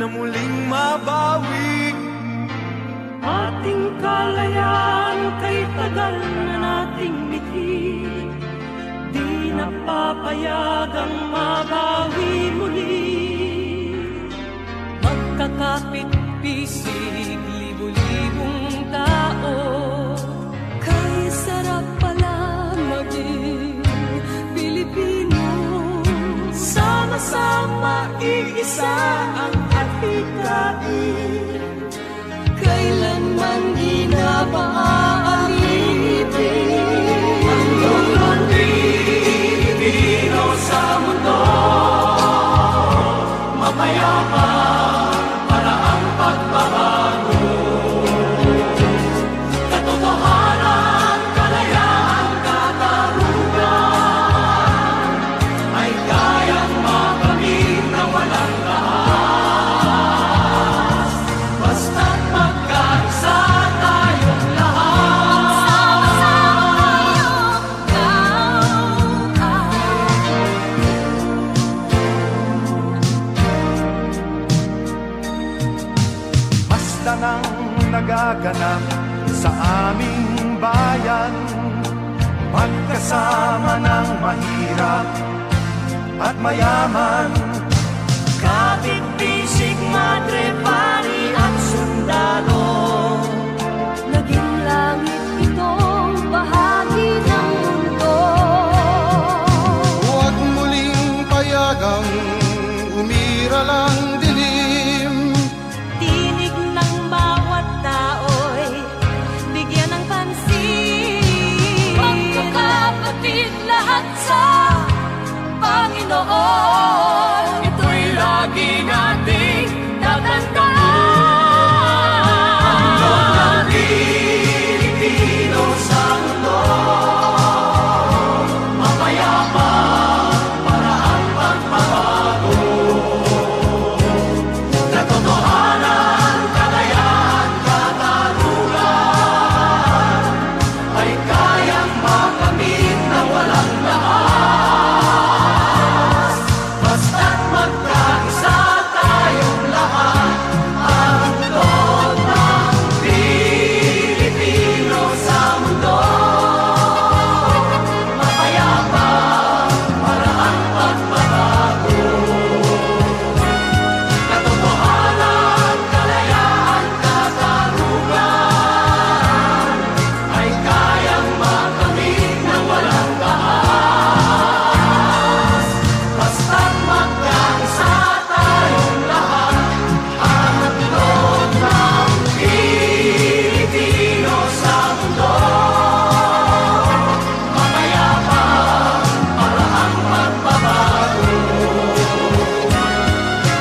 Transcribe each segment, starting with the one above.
na muling mabawi. Ating kalayaan kay tagal na nating mithin, di napapayagang mabawi muli. Magkakapit-pisig, libo-libong tao, kay sarap pala maging Pilipino. Sama-sama iisa ang atikain, kailanman di na maaalipin. Ang Pilipino sa mundo, mapayapa para ang pagbabago. Katotohanan, kalayaan, katarungan ay kayang makamit na walang lahat. Basta't magkaisa tayong lahat. Basta nang nagaganap sa aming bayan, magkasama ng mahirap at mayaman. Kapit-bisig, madre, pari at sundalo, naging langit itong bahagi ng mundo. Huwag muling payagang umiral ang dilim. Tinig ng bawat tao'y bigyan ng pansin. Magkakapatid lahat sa Panginoon, ito'y lagi nating tatandaan. Ang Pilipino sa mundo, mapayapa para ang pagbabago. Katotohanan, kalayaan, katarungan ay kayang makamit na walang lahat. Basta't magkaisa tayong lahat, ang loob ng Pilipino sa mundo, mapayapa para ang pagbabago. Katotohanan, kalayaan, katarungan ay kayang makamit na walang taas. Basta't magkaisa tayong lahat, ang loob ng Pilipino sa mundo, mapayapa para ang pagbabago.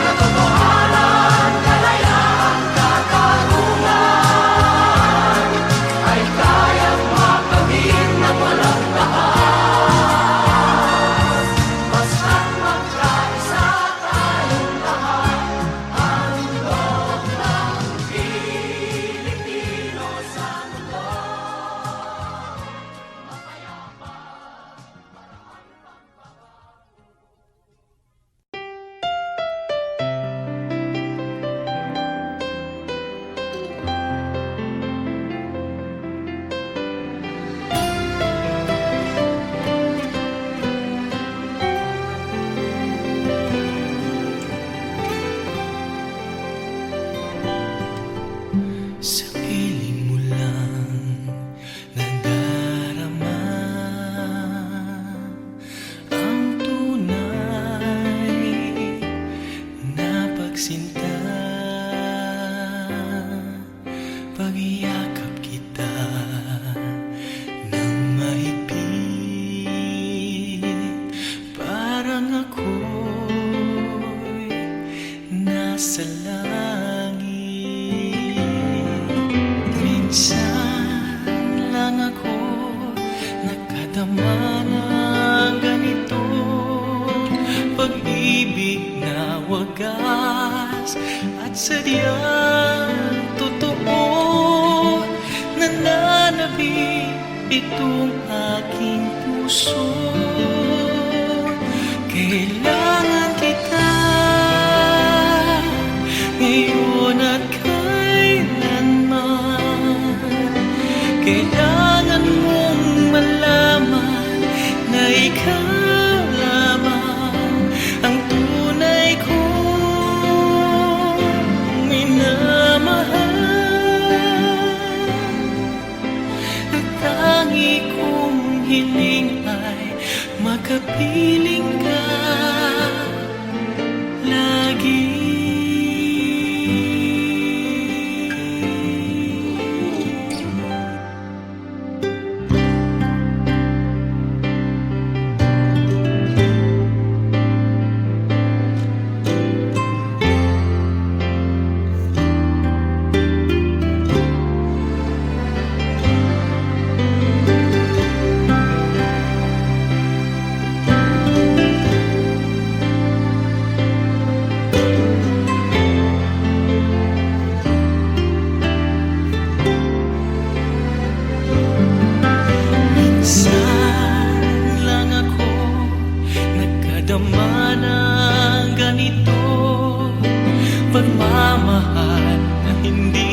Katotohanan, kalayaan, katarungan ay kayang makamit na walang taas. Basta't magkaisa tayong lahat, ang loob ng Pilipino sa mundo, mapayapa para ang Sa piling mo lang nadarama ang tunay na pagsinta. Pagyakap kita ng mahigpit, parang ako'y nasa langit. Minsan lang ako nakadama ng ganito, pag-ibig na wagas at sadyang totoo. Nananabik itong aking puso, kailangan kita Hindi